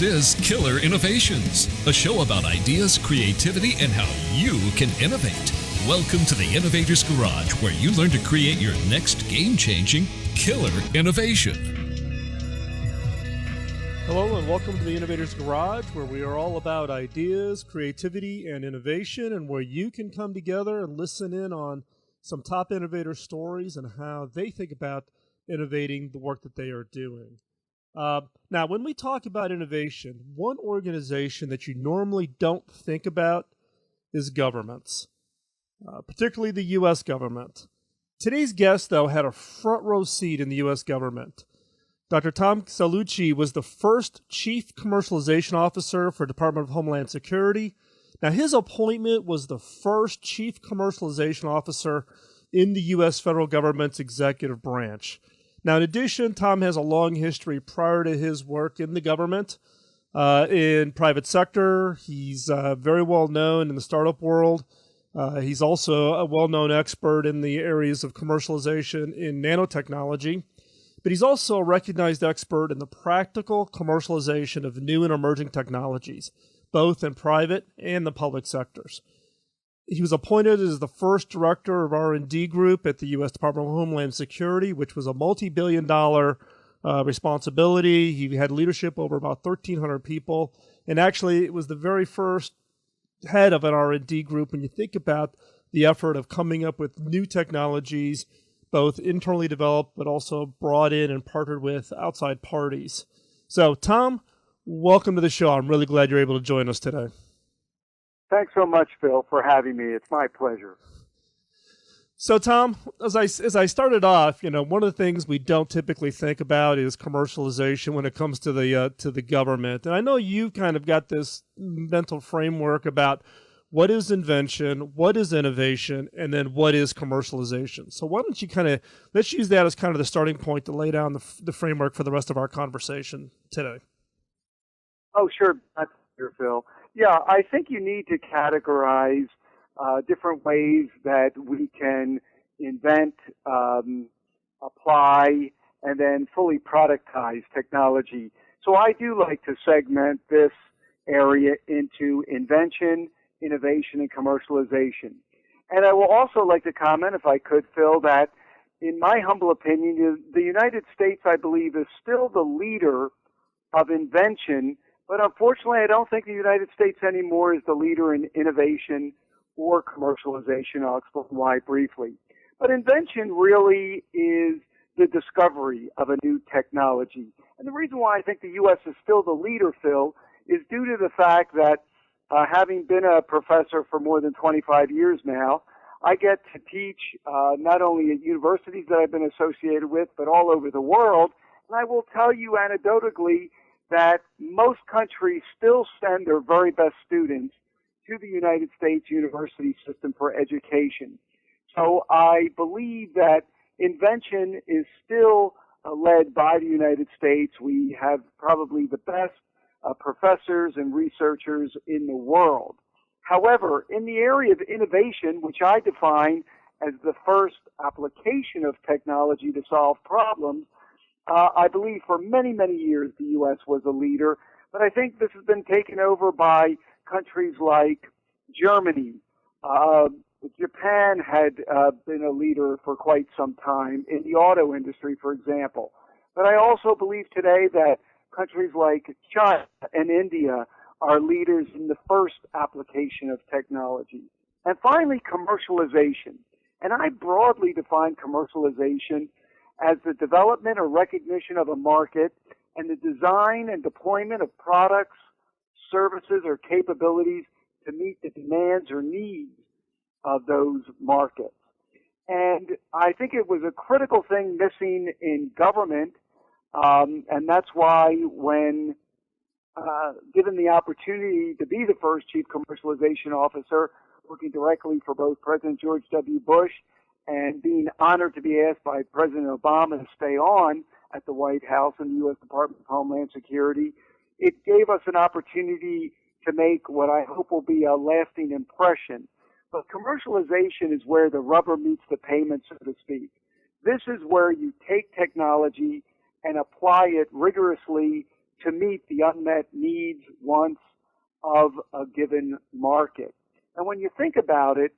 This is Killer Innovations, a show about ideas, creativity, and how you can innovate. Welcome to the Innovator's Garage, where you learn to create your next game-changing killer innovation. Hello and welcome to the Innovator's Garage, where we are all about ideas, creativity, and innovation, and where you can come together and listen in on some top innovator stories and how they think about innovating the work that they are doing. Now, when we talk about innovation, one organization that you normally don't think about is governments, particularly the U.S. government. Today's guest, though, had a front row seat in the U.S. government. Dr. Tom Cellucci was the first Chief Commercialization Officer for Department of Homeland Security. Now, his appointment was the first Chief Commercialization Officer in the U.S. federal government's executive branch. Now, in addition, Tom has a long history prior to his work in the government, in private sector. He's very well known in the startup world. He's also a well-known expert in the areas of commercialization in nanotechnology. But he's also a recognized expert in the practical commercialization of new and emerging technologies, both in private and the public sectors. He was appointed as the first director of R&D group at the U.S. Department of Homeland Security, which was a multi-billion-dollar responsibility. He had leadership over about 1,300 people, and actually it was the very first head of an R&D group when you think about the effort of coming up with new technologies, both internally developed but also brought in and partnered with outside parties. So, Tom, welcome to the show. I'm really glad you're able to join us today. Thanks so much, Phil, for having me. It's my pleasure. So, Tom, as I started off, one of the things we don't typically think about is commercialization when it comes to the government. And I know you've kind of got this mental framework about what is invention, what is innovation, and then what is commercialization. So why don't you let's use that as kind of the starting point to lay down the framework for the rest of our conversation today. Oh, sure. That's here, Phil. Yeah, I think you need to categorize different ways that we can invent, apply, and then fully productize technology. So I do like to segment this area into invention, innovation, and commercialization. And I will also like to comment, if I could, Phil, that in my humble opinion, the United States, I believe, is still the leader of invention. But unfortunately, I don't think the United States anymore is the leader in innovation or commercialization. I'll explain why briefly. But invention really is the discovery of a new technology. And the reason why I think the U.S. is still the leader, Phil, is due to the fact that having been a professor for more than 25 years now, I get to teach not only at universities that I've been associated with, but all over the world. And I will tell you anecdotally that most countries still send their very best students to the United States university system for education. So I believe that invention is still led by the United States. We have probably the best professors and researchers in the world. However, in the area of innovation, which I define as the first application of technology to solve problems, I believe for many, many years the U.S. was a leader, but I think this has been taken over by countries like Germany. Japan had been a leader for quite some time in the auto industry, for example. But I also believe today that countries like China and India are leaders in the first application of technology. And finally, commercialization. And I broadly define commercialization as the development or recognition of a market and the design and deployment of products, services, or capabilities to meet the demands or needs of those markets. And I think it was a critical thing missing in government, and that's why when given the opportunity to be the first Chief Commercialization Officer, working directly for both President George W. Bush and being honored to be asked by President Obama to stay on at the White House and the U.S. Department of Homeland Security, it gave us an opportunity to make what I hope will be a lasting impression. But commercialization is where the rubber meets the pavement, so to speak. This is where you take technology and apply it rigorously to meet the unmet needs, wants of a given market. And when you think about it,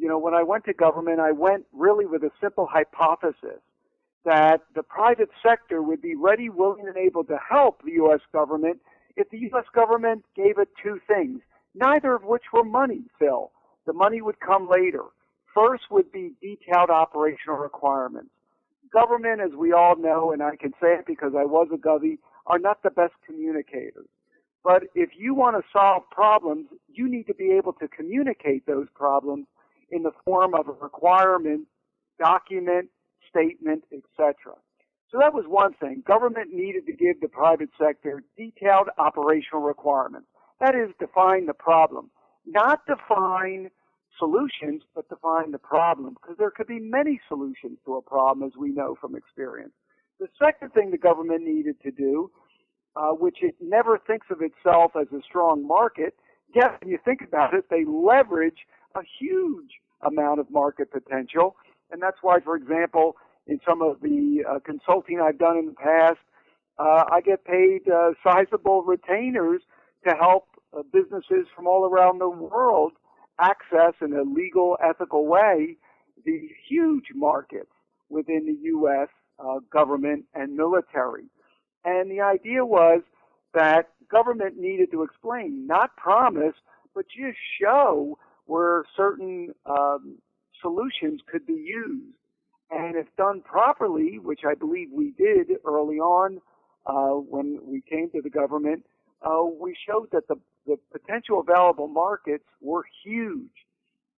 when I went to government, I went really with a simple hypothesis that the private sector would be ready, willing, and able to help the U.S. government if the U.S. government gave it two things, neither of which were money, Phil. The money would come later. First would be detailed operational requirements. Government, as we all know, and I can say it because I was a govie, are not the best communicators. But if you want to solve problems, you need to be able to communicate those problems in the form of a requirement, document, statement, etc. So that was one thing. Government needed to give the private sector detailed operational requirements. That is, define the problem. Not define solutions, but define the problem, because there could be many solutions to a problem, as we know from experience. The second thing the government needed to do, which it never thinks of itself as a strong market, yet when you think about it, they leverage a huge amount of market potential. And that's why, for example, in some of the consulting I've done in the past, I get paid sizable retainers to help businesses from all around the world access in a legal, ethical way these huge markets within the U.S. Government and military. And the idea was that government needed to explain, not promise, but just show where certain solutions could be used. And if done properly, which I believe we did early on when we came to the government, we showed that the potential available markets were huge.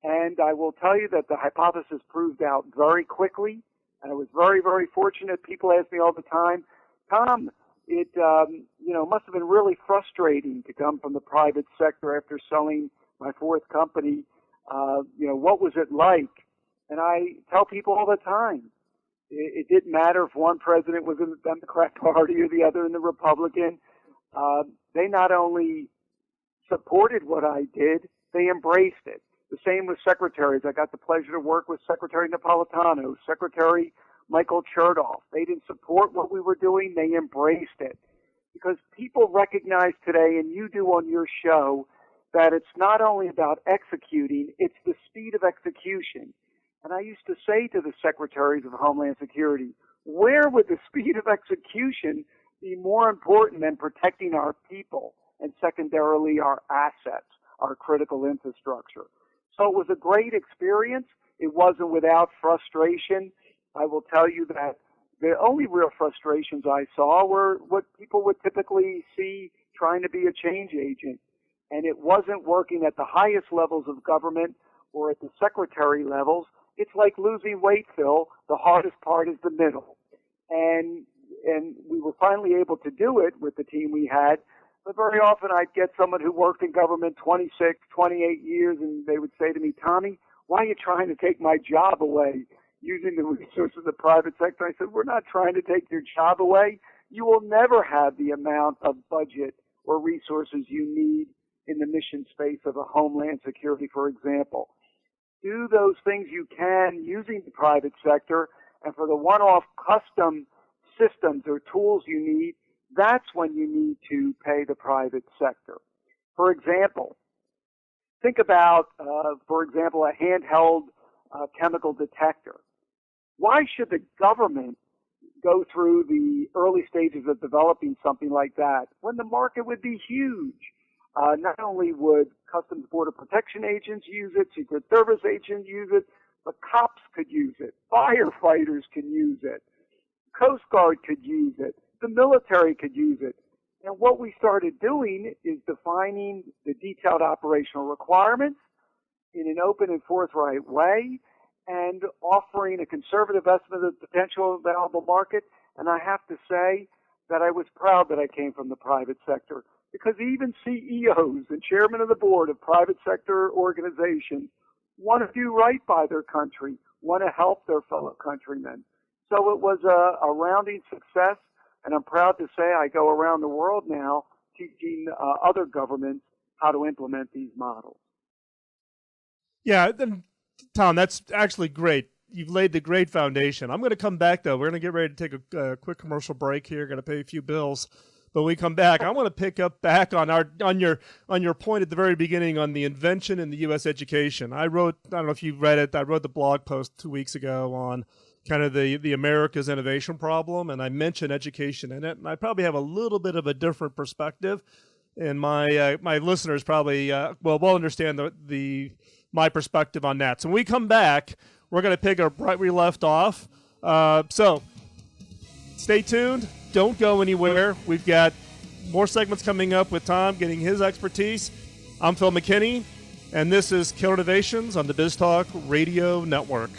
And I will tell you that the hypothesis proved out very quickly. And I was very, very fortunate. People ask me all the time, Tom, it must have been really frustrating to come from the private sector after selling my fourth company. What was it like? And I tell people all the time, it didn't matter if one president was in the Democrat Party or the other in the Republican. They not only supported what I did, they embraced it. The same with secretaries. I got the pleasure to work with Secretary Napolitano, Secretary Michael Chertoff. They didn't support what we were doing. They embraced it. Because people recognize today, and you do on your show, that it's not only about executing, it's the speed of execution. And I used to say to the secretaries of Homeland Security, where would the speed of execution be more important than protecting our people and secondarily our assets, our critical infrastructure? So it was a great experience. It wasn't without frustration. I will tell you that the only real frustrations I saw were what people would typically see trying to be a change agent. And it wasn't working at the highest levels of government or at the secretary levels. It's like losing weight, Phil. The hardest part is the middle. And we were finally able to do it with the team we had. But very often I'd get someone who worked in government 26, 28 years, and they would say to me, Tommy, why are you trying to take my job away using the resources of the private sector? I said, we're not trying to take your job away. You will never have the amount of budget or resources you need in the mission space of a Homeland Security, for example. Do those things you can using the private sector, and for the one-off custom systems or tools you need, that's when you need to pay the private sector. For example, think about, for example, a handheld chemical detector. Why should the government go through the early stages of developing something like that when the market would be huge? Not only would Customs Border Protection agents use it, Secret Service agents use it, but cops could use it, firefighters can use it, Coast Guard could use it, the military could use it. And what we started doing is defining the detailed operational requirements in an open and forthright way and offering a conservative estimate of the potential available market. And I have to say that I was proud that I came from the private sector, because even CEOs and chairmen of the board of private sector organizations want to do right by their country, want to help their fellow countrymen. So it was a rounding success, and I'm proud to say I go around the world now teaching other governments how to implement these models. Yeah, then, Tom, that's actually great. You've laid the great foundation. I'm going to come back, though. We're going to get ready to take a quick commercial break here. Going to pay a few bills. But when we come back, I want to pick up back on your point at the very beginning on the invention in the U.S. education. I don't know if you read it. I wrote the blog post 2 weeks ago on kind of the America's innovation problem, and I mentioned education in it. And I probably have a little bit of a different perspective, and my listeners probably will understand my perspective on that. So when we come back, we're going to pick up right where we left off. So stay tuned. Don't go anywhere. We've got more segments coming up with Tom getting his expertise. I'm Phil McKinney, and this is Killer Innovations on the BizTalk Radio Network.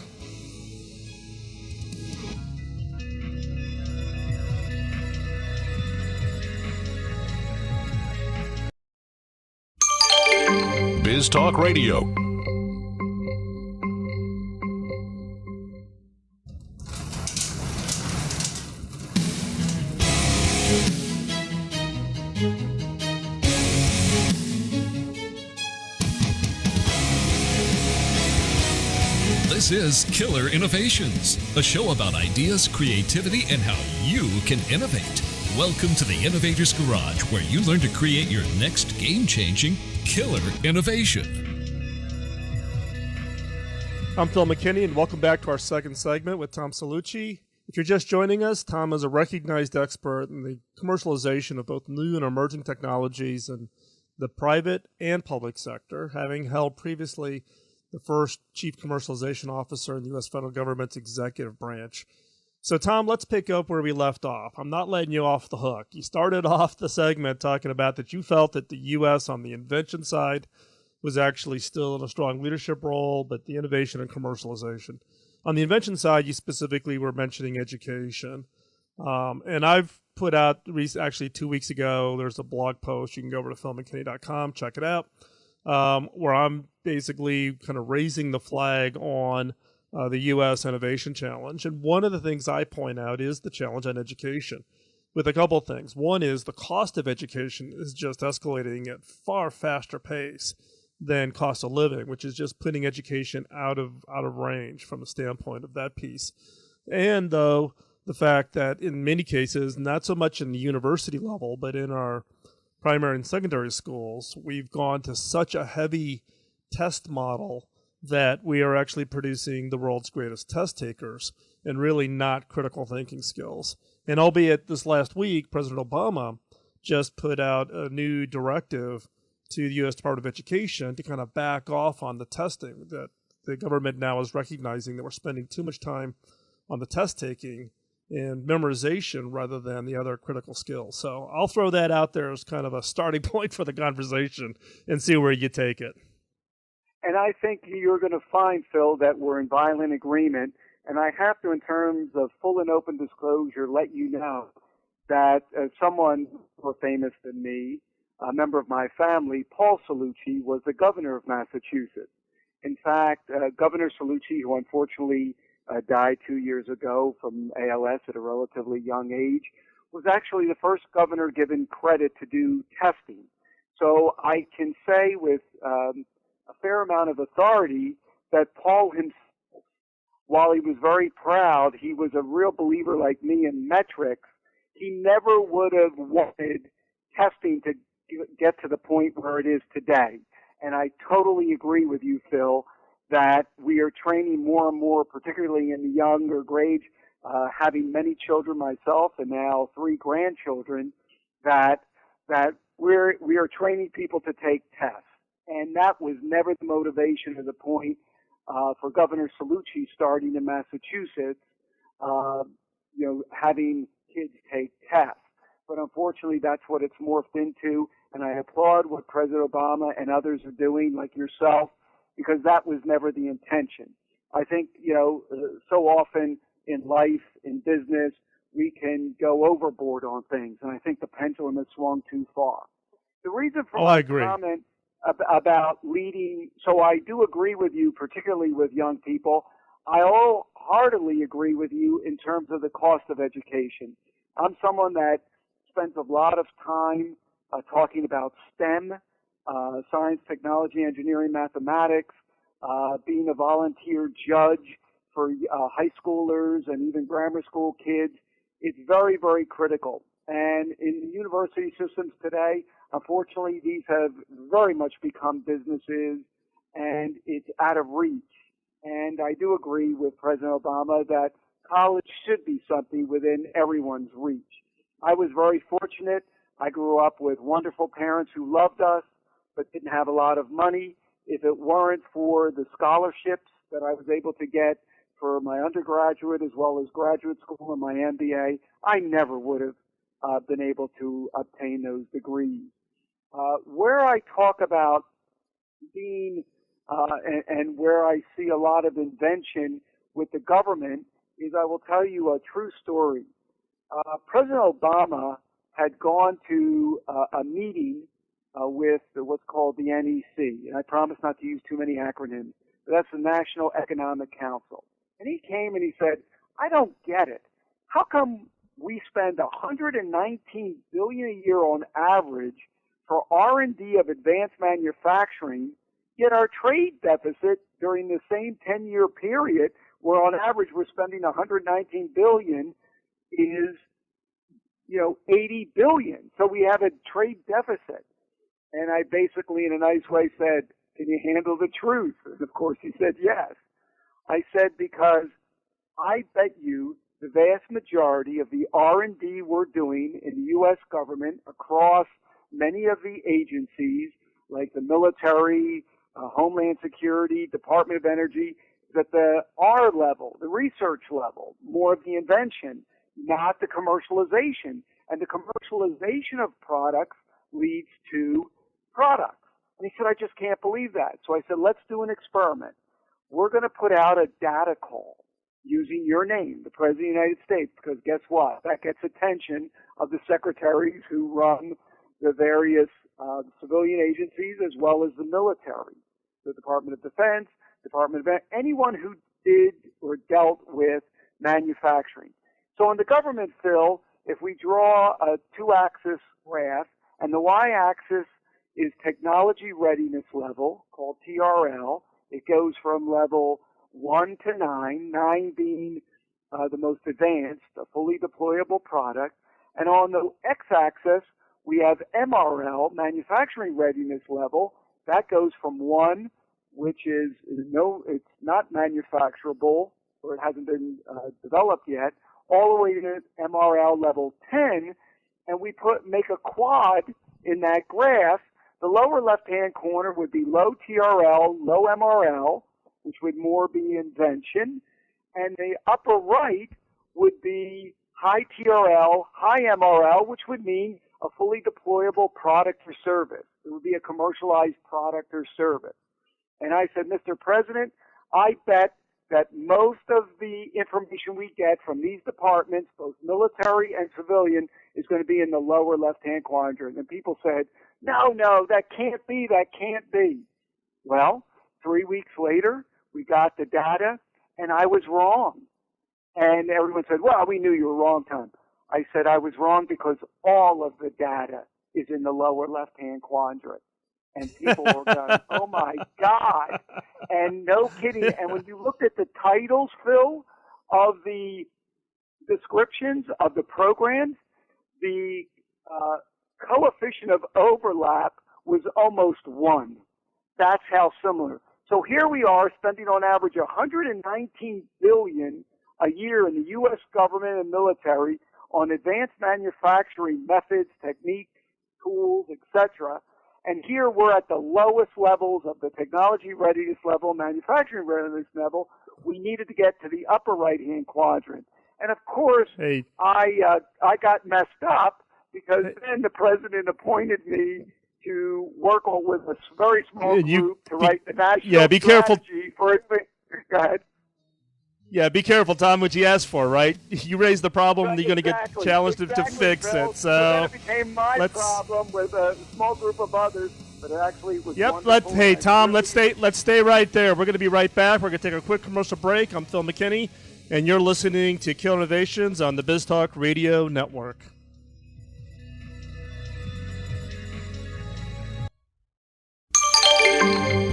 BizTalk Radio. This is Killer Innovations, a show about ideas, creativity, and how you can innovate. Welcome to the Innovator's Garage, where you learn to create your next game-changing killer innovation. I'm Phil McKinney, and welcome back to our second segment with Tom Cellucci. If you're just joining us, Tom is a recognized expert in the commercialization of both new and emerging technologies in the private and public sector, having held previously the first chief commercialization officer in the U.S. federal government's executive branch. So, Tom, let's pick up where we left off. I'm not letting you off the hook. You started off the segment talking about that you felt that the U.S. on the invention side was actually still in a strong leadership role, but the innovation and commercialization. On the invention side, you specifically were mentioning education. And I've put out, actually 2 weeks ago, there's a blog post. You can go over to philmckinney.com, check it out, where I'm basically kind of raising the flag on the U.S. Innovation Challenge. And one of the things I point out is the challenge on education with a couple of things. One is the cost of education is just escalating at far faster pace than cost of living, which is just putting education out of range from the standpoint of that piece. And though the fact that in many cases, not so much in the university level, but in our primary and secondary schools, we've gone to such a heavy test model that we are actually producing the world's greatest test takers and really not critical thinking skills. And albeit this last week, President Obama just put out a new directive to the U.S. Department of Education to kind of back off on the testing, that the government now is recognizing that we're spending too much time on the test taking and memorization rather than the other critical skills. So I'll throw that out there as kind of a starting point for the conversation and see where you take it. And I think you're going to find, Phil, that we're in violent agreement. And I have to, in terms of full and open disclosure, let you know that someone more famous than me, a member of my family, Paul Cellucci, was the governor of Massachusetts. In fact, Governor Cellucci, who unfortunately died 2 years ago from ALS at a relatively young age, was actually the first governor given credit to do testing. So I can say with a fair amount of authority that Paul himself, while he was very proud, he was a real believer like me in metrics. He never would have wanted testing to get to the point where it is today. And I totally agree with you, Phil, that we are training more and more, particularly in the younger grades, having many children myself and now 3 grandchildren, that we are training people to take tests. And that was never the motivation or the point for Governor Cellucci starting in Massachusetts, having kids take tests. But unfortunately, that's what it's morphed into. And I applaud what President Obama and others are doing, like yourself, because that was never the intention. I think, so often in life, in business, we can go overboard on things. And I think the pendulum has swung too far. The reason for my comment about leading, so I do agree with you, particularly with young people. I wholeheartedly agree with you in terms of the cost of education. I'm someone that spends a lot of time talking about STEM, science, technology, engineering, mathematics, being a volunteer judge for high schoolers and even grammar school kids. It's very, very critical. And in the university systems today, unfortunately, these have very much become businesses, and it's out of reach. And I do agree with President Obama that college should be something within everyone's reach. I was very fortunate. I grew up with wonderful parents who loved us, but didn't have a lot of money. If it weren't for the scholarships that I was able to get for my undergraduate as well as graduate school and my MBA, I never would have been able to obtain those degrees. Where I talk about being and where I see a lot of invention with the government is I will tell you a true story. President Obama had gone to a meeting with what's called the NEC, and I promise not to use too many acronyms, but that's the National Economic Council. And he came and he said, I don't get it. How come we spend $119 billion a year on average for R&D of advanced manufacturing, yet our trade deficit during the same 10-year period, where on average we're spending $119 billion, is, $80 billion. So we have a trade deficit. And I basically, in a nice way, said, can you handle the truth? And of course he said yes. I said, because I bet you the vast majority of the R&D we're doing in the U.S. government across many of the agencies, like the military, Homeland Security, Department of Energy, that the R level, the research level, more of the invention, not the commercialization. And the commercialization of products leads to products. And he said, I just can't believe that. So I said, let's do an experiment. We're going to put out a data call using your name, the President of the United States, because guess what? That gets attention of the secretaries who run the various civilian agencies as well as the military, the Department of Defense, Department of anyone who did or dealt with manufacturing. So on the government, Phil, if we draw a two-axis graph, and the y-axis is technology readiness level, called TRL. It goes from level 1 to 9, 9 being the most advanced, a fully deployable product. And on the x-axis, we have MRL, manufacturing readiness level. That goes from 1, which is it's not manufacturable, or it hasn't been developed yet, all the way to MRL level 10, and we make a quad in that graph. The lower left-hand corner would be low TRL, low MRL, which would more be invention, and the upper right would be high TRL, high MRL, which would mean a fully deployable product or service. It would be a commercialized product or service. And I said, Mr. President, I bet that most of the information we get from these departments, both military and civilian, is going to be in the lower left-hand quadrant. And people said, no, that can't be, that can't be. Well, 3 weeks later, we got the data, and I was wrong. And everyone said, well, we knew you were wrong, Tom. I said I was wrong because all of the data is in the lower left-hand quadrant. And people were going, oh, my God. And no kidding. And when you looked at the titles, Phil, of the descriptions of the programs, the coefficient of overlap was almost 1. That's how similar. So here we are spending on average $119 billion a year in the U.S. government and military on advanced manufacturing methods, techniques, tools, etc. And here we're at the lowest levels of the technology readiness level, manufacturing readiness level. We needed to get to the upper right-hand quadrant. And, of course, I got messed up because then the president appointed me to work with a very small group to write the national be careful. strategy for it. Go ahead. Yeah, be careful, Tom, what you asked for, right? You raise the problem, Right, you're going to get challenged to fix Phil. it. So then it became my problem with a small group of others, but it actually was wonderful. Hey, Tom, let's stay right there. We're going to be right back. We're going to take a quick commercial break. I'm Phil McKinney, and you're listening to Killer Innovations on the BizTalk Radio Network.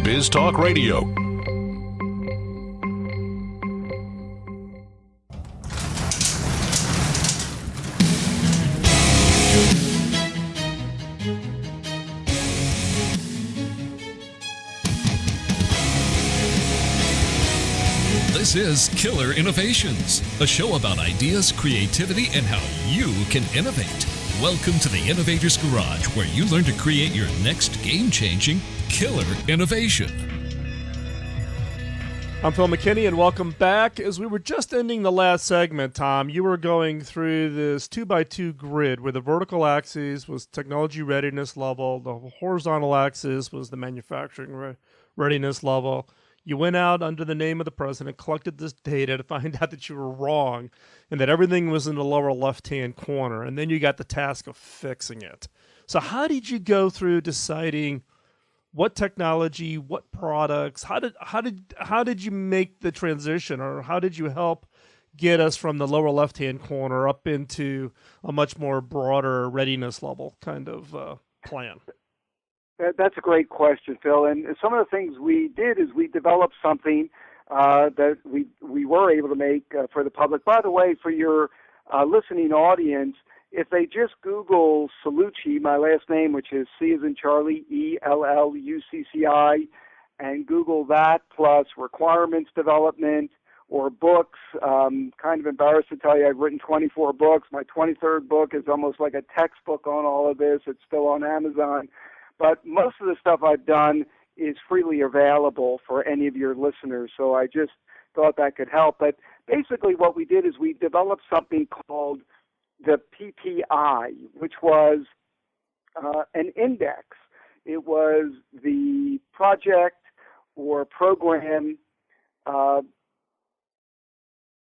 BizTalk Radio. This is Killer Innovations, a show about ideas, creativity, and how you can innovate. Welcome to the Innovators Garage, where you learn to create your next game-changing killer innovation. I'm Phil McKinney, and welcome back. As we were just ending the last segment, Tom, you were going through this 2x2 grid where the vertical axis was technology readiness level, the horizontal axis was the manufacturing readiness level. You went out under the name of the president, collected this data to find out that you were wrong and that everything was in the lower left-hand corner, and then you got the task of fixing it. So how did you go through deciding what technology, what products, how did you make the transition, or how did you help get us from the lower left-hand corner up into a much more broader readiness level kind of plan? That's a great question, Phil. And some of the things we did is we developed something that we were able to make for the public. By the way, for your listening audience, if they just Google Cellucci, my last name, which is C as in Charlie, Ellucci, and Google that plus requirements development or books, kind of embarrassed to tell you I've written 24 books. My 23rd book is almost like a textbook on all of this. It's still on Amazon. But most of the stuff I've done is freely available for any of your listeners, so I just thought that could help. But basically what we did is we developed something called the PPI, which was an index. It was the project or program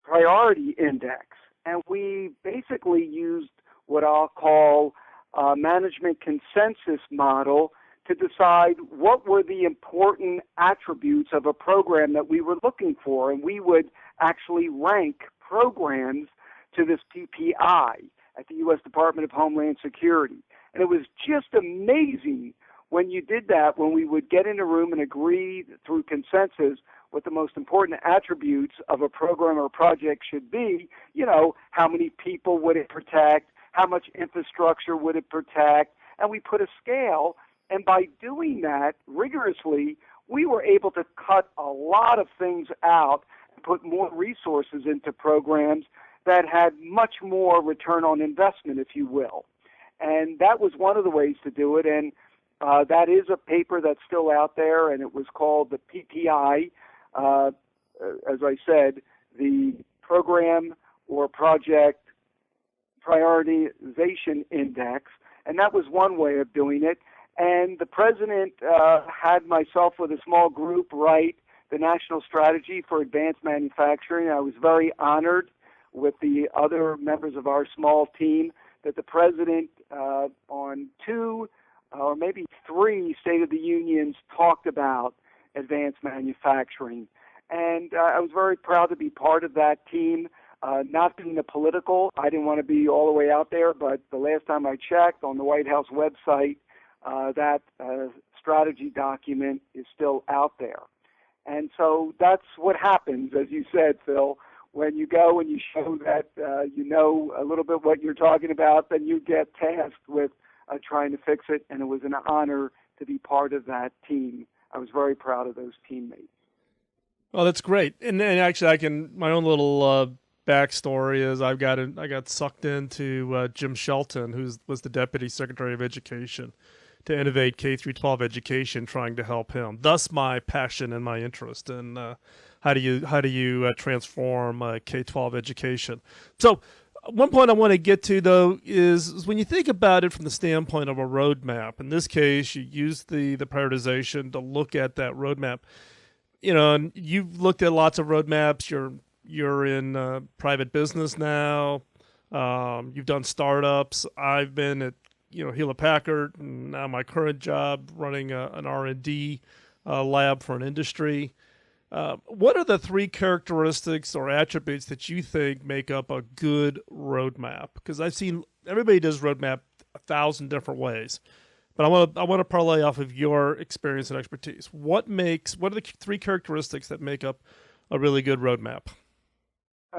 priority index. And we basically used what I'll call a management consensus model to decide what were the important attributes of a program that we were looking for. And we would actually rank programs to this PPI at the U.S. Department of Homeland Security. And it was just amazing when you did that, when we would get in a room and agree through consensus what the most important attributes of a program or project should be. You know, how many people would it protect? How much infrastructure would it protect? And we put a scale. And by doing that rigorously, we were able to cut a lot of things out and put more resources into programs that had much more return on investment, if you will. And that was one of the ways to do it. And that is a paper that's still out there, and it was called the PPI, as I said, the Program or Project Prioritization Index. And that was one way of doing it. And the president had myself with a small group write the National Strategy for Advanced Manufacturing. I was very honored with the other members of our small team that the president on 2 or maybe 3 State of the Unions talked about advanced manufacturing. And I was very proud to be part of that team, not being a political. I didn't want to be all the way out there, but the last time I checked on the White House website, that strategy document is still out there. And so that's what happens, as you said, Phil. When you go and you show that you know a little bit what you're talking about, then you get tasked with trying to fix it, and it was an honor to be part of that team. I was very proud of those teammates. Oh, that's great. And actually, my own little backstory is I got sucked into Jim Shelton, who was the Deputy Secretary of Education, to innovate K-12 education, trying to help him. Thus, my passion and my interest in how do you transform K-12 education. So, one point I want to get to, though, is when you think about it from the standpoint of a roadmap. In this case, you use the prioritization to look at that roadmap. You know, and you've looked at lots of roadmaps. You're in private business now. You've done startups. I've been at Hewlett Packard, and now my current job running an R&D lab for an industry. What are the 3 characteristics or attributes that you think make up a good roadmap? Because I've seen everybody does roadmap 1,000 different ways, but I want to parlay off of your experience and expertise. What are the 3 characteristics that make up a really good roadmap?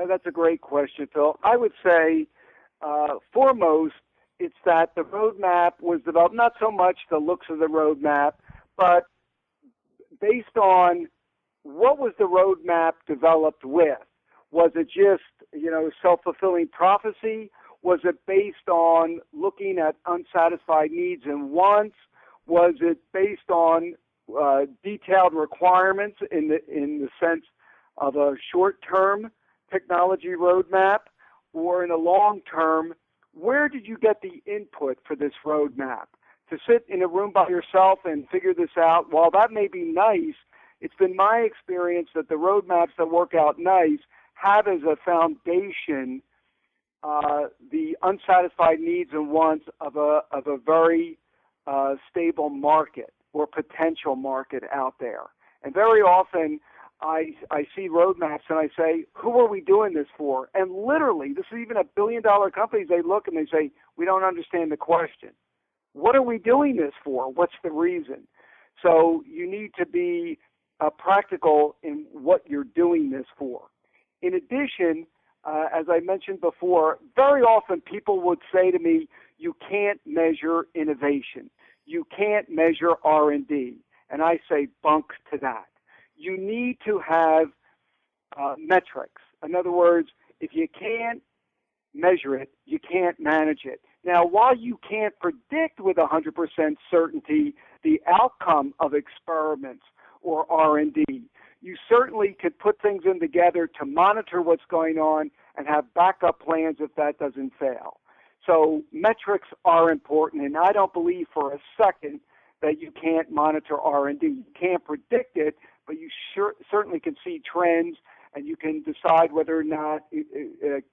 That's a great question, Phil. I would say foremost, it's that the roadmap was developed, not so much the looks of the roadmap, but based on what was the roadmap developed with? Was it just, self-fulfilling prophecy? Was it based on looking at unsatisfied needs and wants? Was it based on detailed requirements in the sense of a short-term technology roadmap, or in a long-term? Where did you get the input for this roadmap? To sit in a room by yourself and figure this out, while that may be nice, it's been my experience that the roadmaps that work out nice have as a foundation the unsatisfied needs and wants of a very stable market or potential market out there. And very often I see roadmaps and I say, who are we doing this for? And literally, this is even $1 billion companies, they look and they say, we don't understand the question. What are we doing this for? What's the reason? So you need to be practical in what you're doing this for. In addition, as I mentioned before, very often people would say to me, you can't measure innovation. You can't measure R&D. And I say, bunk to that. You need to have metrics. In other words, if you can't measure it, you can't manage it. Now, while you can't predict with 100% certainty the outcome of experiments or R&D, you certainly could put things in together to monitor what's going on and have backup plans if that doesn't fail. So metrics are important, and I don't believe for a second that you can't monitor R&D. You can't predict it, but you certainly can see trends, and you can decide whether or not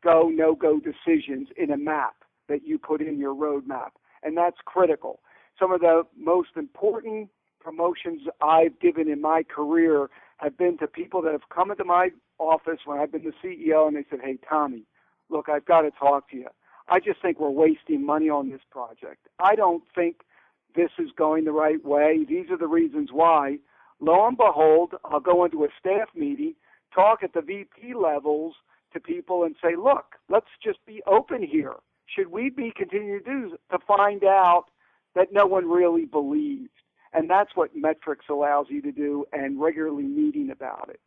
go, no-go decisions in a map that you put in your roadmap, and that's critical. Some of the most important promotions I've given in my career have been to people that have come into my office when I've been the CEO, and they said, hey, Tommy, look, I've got to talk to you. I just think we're wasting money on this project. I don't think this is going the right way. These are the reasons why. Lo and behold, I'll go into a staff meeting, talk at the VP levels to people and say, look, let's just be open here. Should we be continuing to do to find out that no one really believes? And that's what metrics allows you to do, and regularly meeting about it.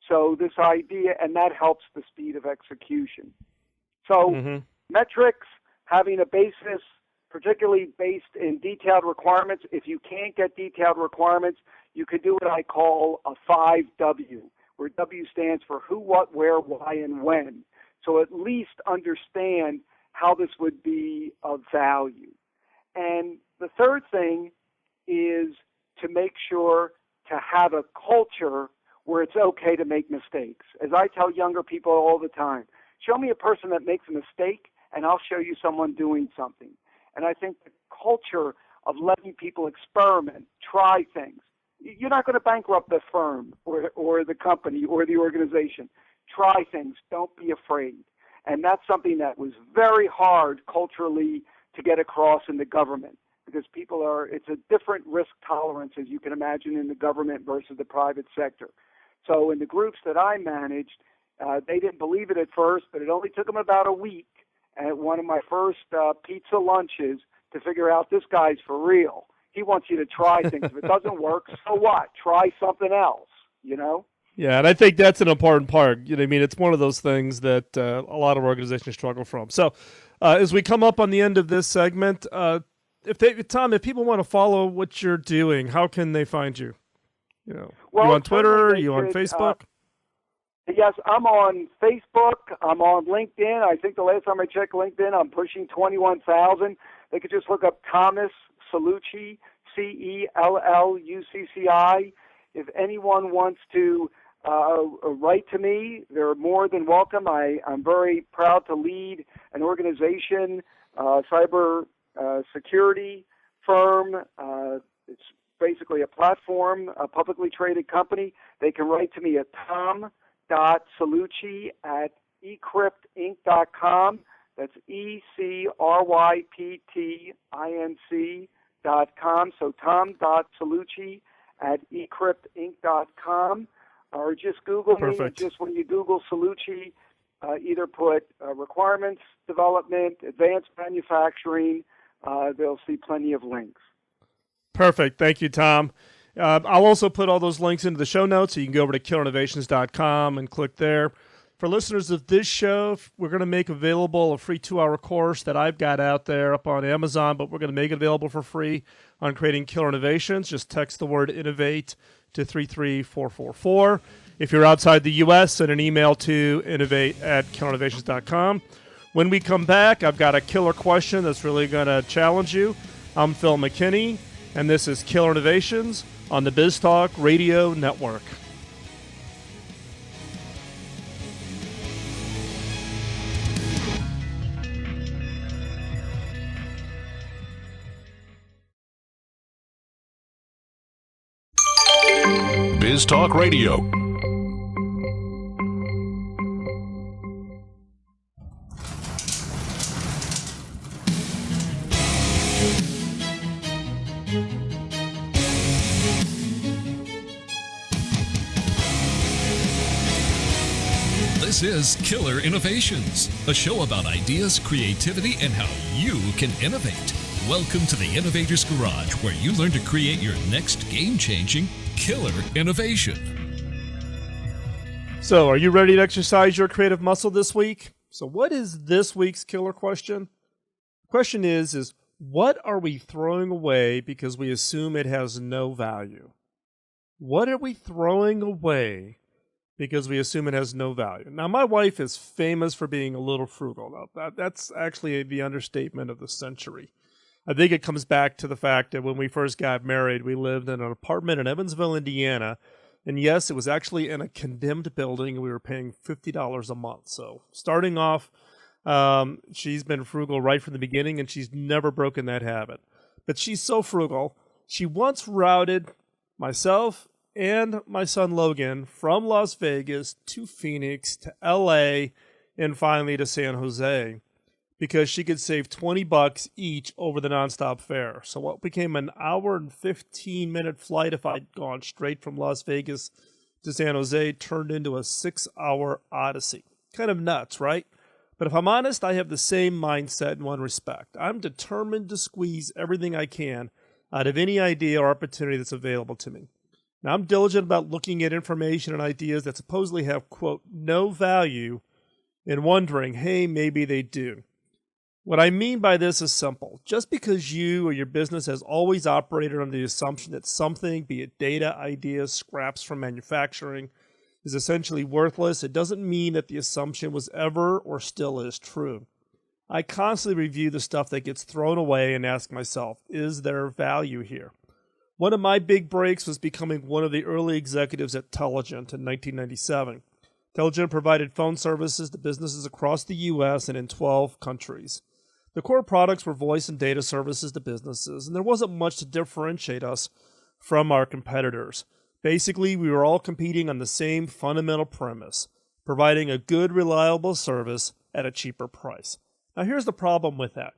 So this idea, and that helps the speed of execution. So metrics, having a basis, particularly based in detailed requirements. If you can't get detailed requirements, you could do what I call a 5W, where W stands for who, what, where, why, and when. So at least understand how this would be of value. And the third thing is to make sure to have a culture where it's okay to make mistakes. As I tell younger people all the time, show me a person that makes a mistake, and I'll show you someone doing something. And I think the culture of letting people experiment, try things. You're not going to bankrupt the firm or the company or the organization. Try things. Don't be afraid. And that's something that was very hard culturally to get across in the government, because it's a different risk tolerance, as you can imagine, in the government versus the private sector. So in the groups that I managed, they didn't believe it at first, but it only took them about a week at one of my first pizza lunches to figure out this guy's for real. He wants you to try things. If it doesn't work, so what? Try something else, Yeah, and I think that's an important part. It's one of those things that a lot of organizations struggle from. So as we come up on the end of this segment, Tom, if people want to follow what you're doing, how can they find you? Well, you on Twitter? Are you on Facebook? Yes, I'm on Facebook. I'm on LinkedIn. I think the last time I checked LinkedIn, I'm pushing 21,000. They could just look up Thomas Cellucci, Cellucci. If anyone wants to write to me, they're more than welcome. I'm very proud to lead an organization, cyber security firm. It's basically a platform, a publicly traded company. They can write to me at tom.cellucci@ecryptinc.com. That's ECRYPTINC.com. So tom.cellucci@ecryptinc.com. Or just Google me. And just when you Google Cellucci, either put requirements development, advanced manufacturing. They'll see plenty of links. Perfect. Thank you, Tom. I'll also put all those links into the show notes, so you can go over to killerinnovations.com and click there. For listeners of this show, we're going to make available a free 2-hour course that I've got out there up on Amazon, but we're going to make it available for free on creating killer innovations. Just text the word innovate to 33444. If you're outside the U.S., send an email to innovate@killerinnovations.com. When we come back, I've got a killer question that's really going to challenge you. I'm Phil McKinney, and this is Killer Innovations on the BizTalk Radio Network. BizTalk Radio. This is Killer Innovations, a show about ideas, creativity, and how you can innovate. Welcome to the Innovator's Garage, where you learn to create your next game-changing killer innovation. So, are you ready to exercise your creative muscle this week? So, what is this week's killer question? The question is what are we throwing away because we assume it has no value? What are we throwing away because we assume it has no value? Now, my wife is famous for being a little frugal. That's actually the understatement of the century. I think it comes back to the fact that when we first got married, we lived in an apartment in Evansville, Indiana. And yes, it was actually in a condemned building, and we were paying $50 a month. So starting off, she's been frugal right from the beginning, and she's never broken that habit. But she's so frugal, she once routed myself and my son Logan from Las Vegas to Phoenix to LA and finally to San Jose, because she could save $20 each over the nonstop fare. So what became an hour and 15-minute flight if I'd gone straight from Las Vegas to San Jose turned into a 6-hour odyssey. Kind of nuts, right? But if I'm honest, I have the same mindset in one respect. I'm determined to squeeze everything I can out of any idea or opportunity that's available to me. Now, I'm diligent about looking at information and ideas that supposedly have, quote, no value, and wondering, hey, maybe they do. What I mean by this is simple. Just because you or your business has always operated under the assumption that something, be it data, ideas, scraps from manufacturing, is essentially worthless, it doesn't mean that the assumption was ever or still is true. I constantly review the stuff that gets thrown away and ask myself, is there value here? One of my big breaks was becoming one of the early executives at Telligent in 1997. Telligent provided phone services to businesses across the U.S. and in 12 countries. The core products were voice and data services to businesses, and there wasn't much to differentiate us from our competitors. Basically, we were all competing on the same fundamental premise, providing a good, reliable service at a cheaper price. Now, here's the problem with that.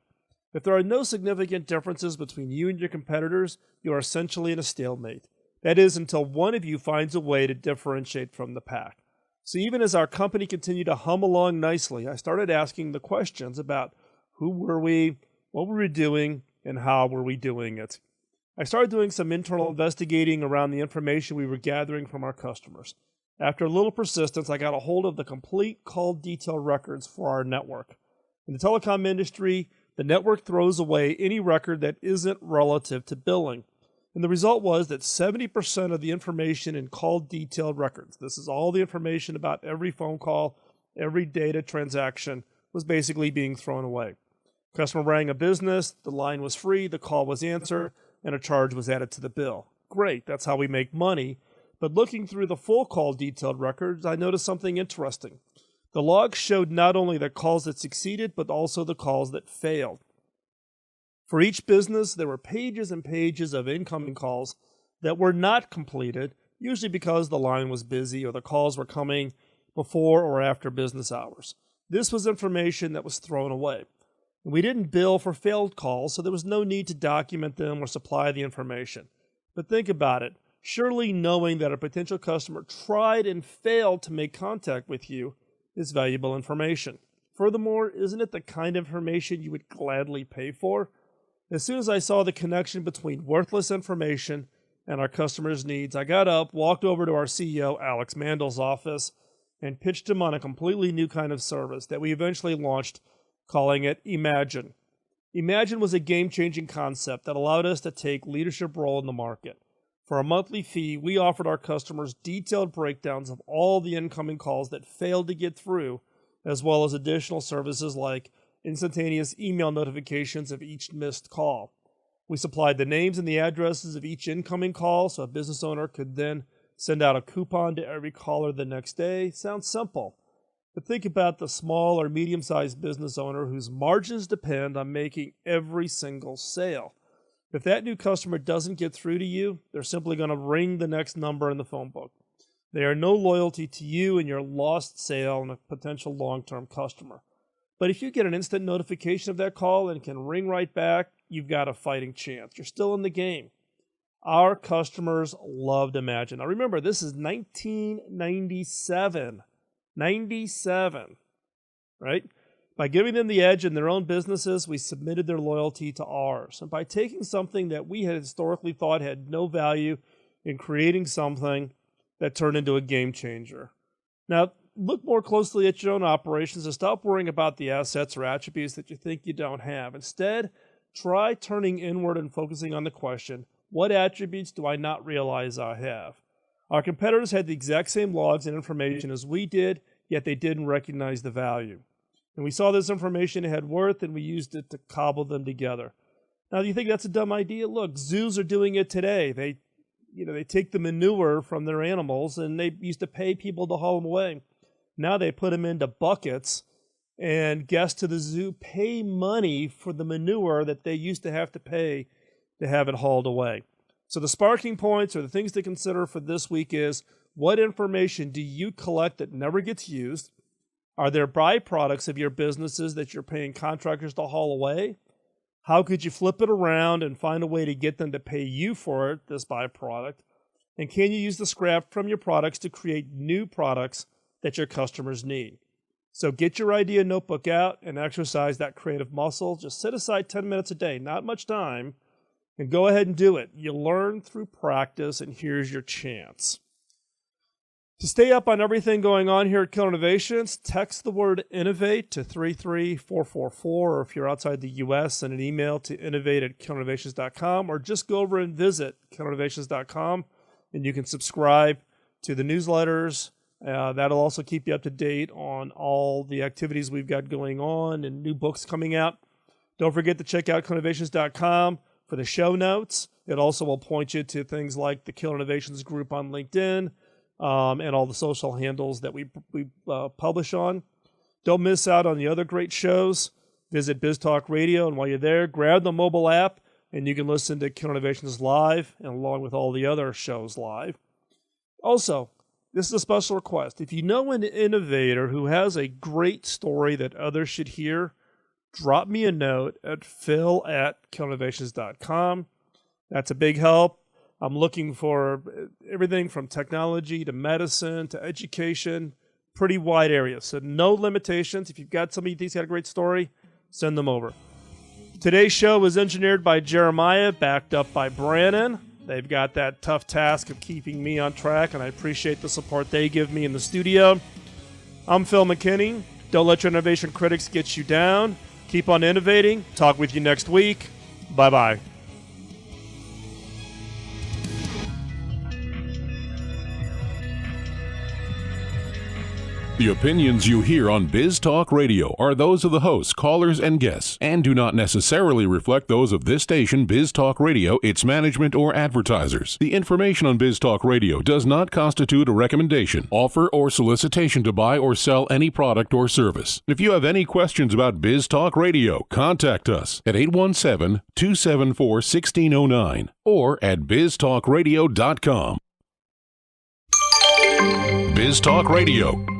If there are no significant differences between you and your competitors, you are essentially in a stalemate. That is, until one of you finds a way to differentiate from the pack. So even as our company continued to hum along nicely, I started asking the questions about who were we, what were we doing, and how were we doing it. I started doing some internal investigating around the information we were gathering from our customers. After a little persistence, I got a hold of the complete call detail records for our network. In the telecom industry, the network throws away any record that isn't relative to billing. And the result was that 70% of the information in call detailed records, this is all the information about every phone call, every data transaction, was basically being thrown away. Customer rang a business, the line was free, the call was answered, and a charge was added to the bill. Great, that's how we make money. But looking through the full call detailed records, I noticed something interesting. The logs showed not only the calls that succeeded, but also the calls that failed. For each business, there were pages and pages of incoming calls that were not completed, usually because the line was busy or the calls were coming before or after business hours. This was information that was thrown away. We didn't bill for failed calls, so there was no need to document them or supply the information. But think about it. Surely knowing that a potential customer tried and failed to make contact with you is valuable information. Furthermore, isn't it the kind of information you would gladly pay for? As soon as I saw the connection between worthless information and our customers' needs, I got up, walked over to our CEO, Alex Mandel's office, and pitched him on a completely new kind of service that we eventually launched, calling it Imagine. Imagine was a game-changing concept that allowed us to take leadership role in the market. For a monthly fee, we offered our customers detailed breakdowns of all the incoming calls that failed to get through, as well as additional services like instantaneous email notifications of each missed call. We supplied the names and the addresses of each incoming call so a business owner could then send out a coupon to every caller the next day. Sounds simple. But think about the small or medium-sized business owner whose margins depend on making every single sale. If that new customer doesn't get through to you, they're simply going to ring the next number in the phone book. They are no loyalty to you and your lost sale and a potential long-term customer. But if you get an instant notification of that call and can ring right back, you've got a fighting chance. You're still in the game. Our customers loved Imagine. Now remember, this is 1997. 97, right? By giving them the edge in their own businesses, we submitted their loyalty to ours. And by taking something that we had historically thought had no value and creating something that turned into a game changer. Now, look more closely at your own operations and stop worrying about the assets or attributes that you think you don't have. Instead, try turning inward and focusing on the question, what attributes do I not realize I have? Our competitors had the exact same logs and information as we did, yet they didn't recognize the value. And we saw this information had worth, and we used it to cobble them together. Now, do you think that's a dumb idea? Look, zoos are doing it today. They take the manure from their animals, and they used to pay people to haul them away. Now they put them into buckets, and guests to the zoo pay money for the manure that they used to have to pay to have it hauled away. So the sparking points or the things to consider for this week is, what information do you collect that never gets used? Are there byproducts of your businesses that you're paying contractors to haul away? How could you flip it around and find a way to get them to pay you for it, this byproduct? And can you use the scrap from your products to create new products that your customers need? So get your idea notebook out and exercise that creative muscle. Just set aside 10 minutes a day, not much time, and go ahead and do it. You learn through practice, and here's your chance. To stay up on everything going on here at Killer Innovations, text the word innovate to 33444, or if you're outside the U.S., send an email to innovate@killerinnovations.com, or just go over and visit killerinnovations.com, and you can subscribe to the newsletters. That'll also keep you up to date on all the activities we've got going on and new books coming out. Don't forget to check out killerinnovations.com for the show notes. It also will point you to things like the Killer Innovations group on LinkedIn, and all the social handles that we publish on. Don't miss out on the other great shows. Visit BizTalk Radio, and while you're there, grab the mobile app, and you can listen to Killer Innovations live, and along with all the other shows live. Also, this is a special request. If you know an innovator who has a great story that others should hear, drop me a note at phil@killerinnovations.com. That's a big help. I'm looking for everything from technology to medicine to education, pretty wide area. So no limitations. If you've got somebody who thinks got a great story, send them over. Today's show was engineered by Jeremiah, backed up by Brannon. They've got that tough task of keeping me on track, and I appreciate the support they give me in the studio. I'm Phil McKinney. Don't let your innovation critics get you down. Keep on innovating. Talk with you next week. Bye-bye. The opinions you hear on Biz Talk Radio are those of the hosts, callers, and guests, and do not necessarily reflect those of this station, Biz Talk Radio, its management, or advertisers. The information on Biz Talk Radio does not constitute a recommendation, offer, or solicitation to buy or sell any product or service. If you have any questions about Biz Talk Radio, contact us at 817-274-1609 or at biztalkradio.com. Biz Talk Radio.